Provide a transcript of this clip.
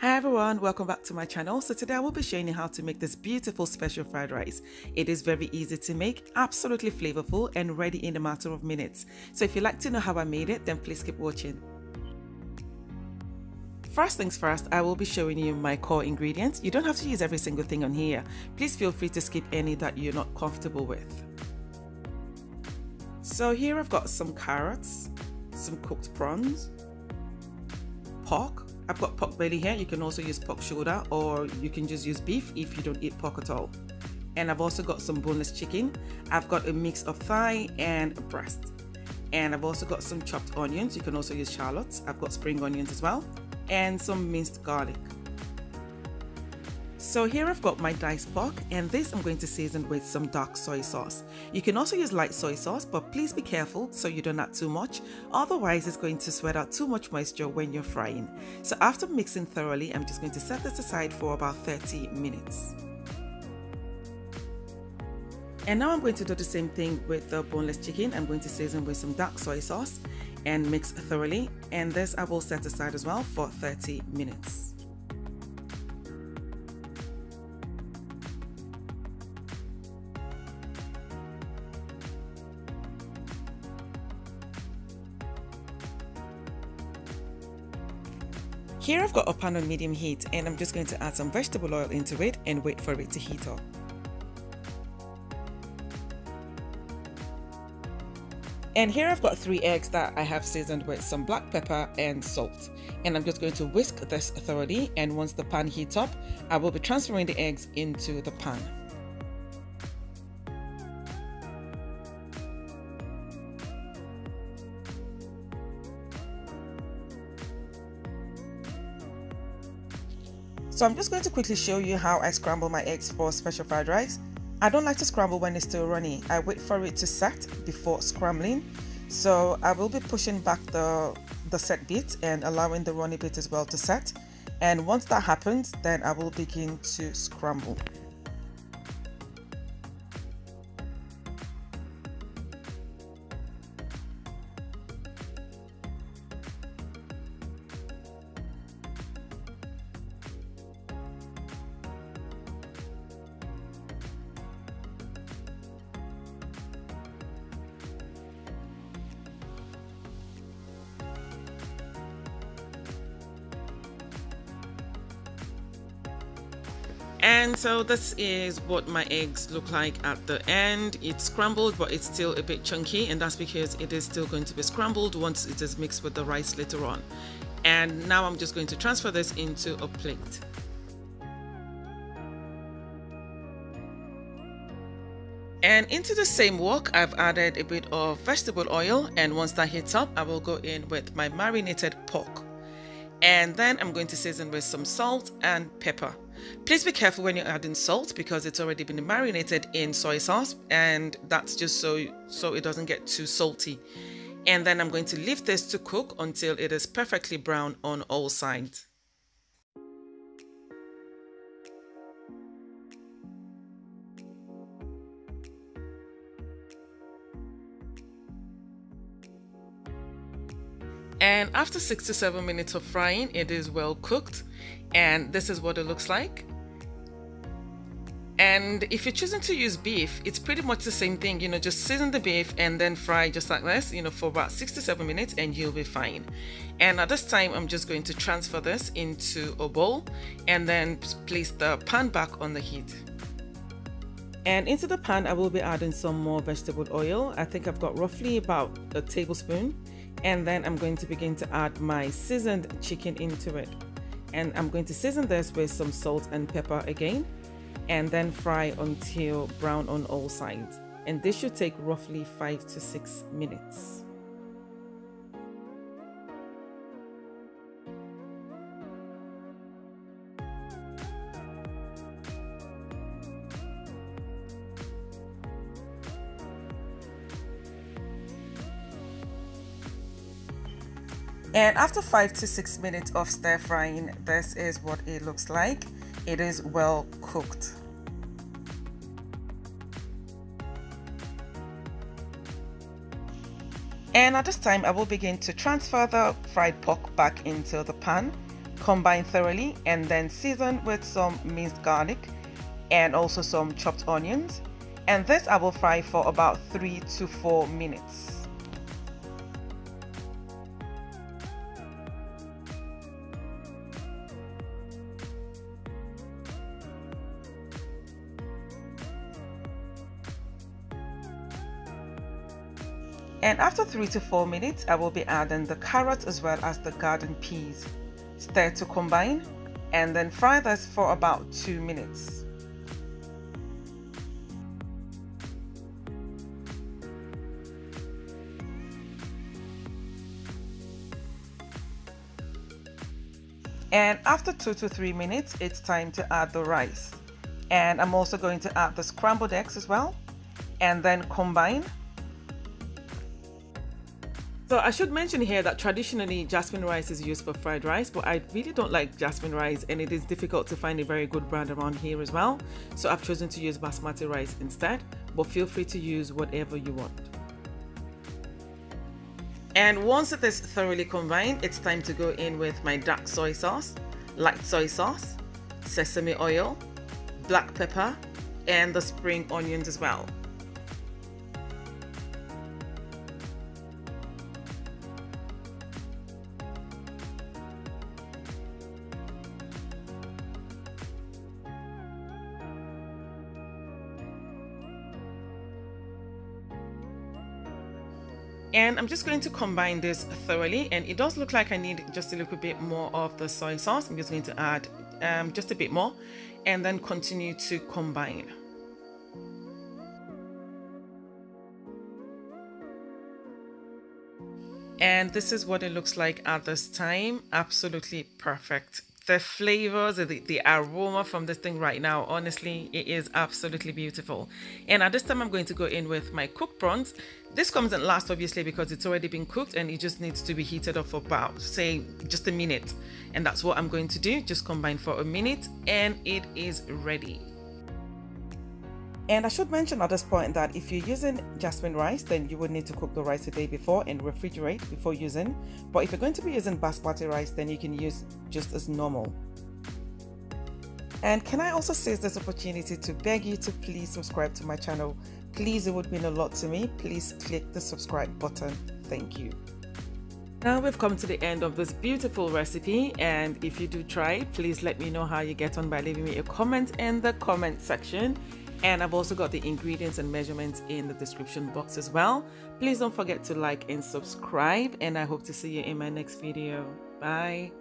Hi everyone, welcome back to my channel. So today I will be showing you how to make this beautiful special fried rice. It is very easy to make, absolutely flavorful and ready in a matter of minutes. So if you'd like to know how I made it, then please keep watching. First things first, I will be showing you my core ingredients. You don't have to use every single thing on here. Please feel free to skip any that you're not comfortable with. So here I've got some carrots, some cooked prawns, pork. I've got pork belly here. You can also use pork shoulder, or you can just use beef if you don't eat pork at all. And I've also got some boneless chicken. I've got a mix of thigh and breast. And I've also got some chopped onions. You can also use shallots. I've got spring onions as well. And some minced garlic. So here I've got my diced pork, and this I'm going to season with some dark soy sauce. You can also use light soy sauce, but please be careful so you don't add too much, otherwise it's going to sweat out too much moisture when you're frying. So after mixing thoroughly, I'm just going to set this aside for about 30 minutes. And now I'm going to do the same thing with the boneless chicken. I'm going to season with some dark soy sauce and mix thoroughly, and this I will set aside as well for 30 minutes. Here I've got a pan on medium heat, and I'm just going to add some vegetable oil into it and wait for it to heat up. And here I've got 3 eggs that I have seasoned with some black pepper and salt. And I'm just going to whisk this thoroughly, and once the pan heats up, I will be transferring the eggs into the pan. So I'm just going to quickly show you how I scramble my eggs for special fried rice. I don't like to scramble when it's still runny. I wait for it to set before scrambling. So I will be pushing back the set bit and allowing the runny bit as well to set. And once that happens, then I will begin to scramble. And so this is what my eggs look like at the end. It's scrambled, but it's still a bit chunky, and that's because it is still going to be scrambled once it is mixed with the rice later on. And now I'm just going to transfer this into a plate. And into the same wok, I've added a bit of vegetable oil, and once that heats up, I will go in with my marinated pork. And then I'm going to season with some salt and pepper. Please be careful when you're adding salt, because it's already been marinated in soy sauce, and that's just so it doesn't get too salty. And then I'm going to leave this to cook until it is perfectly brown on all sides. And after 6 to 7 minutes of frying, it is well cooked, and this is what it looks like. And if you're choosing to use beef, it's pretty much the same thing, just season the beef and then fry just like this, for about 6 to 7 minutes, and you'll be fine. And at this time, I'm just going to transfer this into a bowl and then place the pan back on the heat. And into the pan, I will be adding some more vegetable oil. I think I've got roughly about a tablespoon. And then I'm going to begin to add my seasoned chicken into it. And I'm going to season this with some salt and pepper again, and then fry until brown on all sides. And this should take roughly 5 to 6 minutes. And after 5 to 6 minutes of stir frying, this is what it looks like. It is well cooked. And at this time, I will begin to transfer the fried pork back into the pan. Combine thoroughly and then season with some minced garlic and also some chopped onions. And this I will fry for about 3 to 4 minutes. And after 3 to 4 minutes, I will be adding the carrots as well as the garden peas. Stir to combine and then fry this for about 2 minutes. And after 2 to 3 minutes, it's time to add the rice. And I'm also going to add the scrambled eggs as well, and then combine. So I should mention here that traditionally jasmine rice is used for fried rice, but I really don't like jasmine rice and it is difficult to find a very good brand around here as well. So I've chosen to use basmati rice instead, but feel free to use whatever you want. And once it is thoroughly combined, it's time to go in with my dark soy sauce, light soy sauce, sesame oil, black pepper, and the spring onions as well. And I'm just going to combine this thoroughly, and it does look like I need just a little bit more of the soy sauce. I'm just going to add just a bit more and then continue to combine. And this is what it looks like at this time. Absolutely perfect. The flavors, the aroma from this thing right now, honestly, it is absolutely beautiful. And at this time, I'm going to go in with my cooked prawns. This comes in last, obviously, because it's already been cooked and it just needs to be heated up for about, say, just a minute. And that's what I'm going to do. Just combine for a minute and it is ready. And I should mention at this point that if you're using jasmine rice, then you would need to cook the rice a day before and refrigerate before using. But if you're going to be using basmati rice, then you can use just as normal. And can I also seize this opportunity to beg you to please subscribe to my channel? Please, it would mean a lot to me. Please click the subscribe button. Thank you. Now we've come to the end of this beautiful recipe, and if you do try, please let me know how you get on by leaving me a comment in the comment section. And I've also got the ingredients and measurements in the description box as well. Please don't forget to like and subscribe, and I hope to see you in my next video. Bye.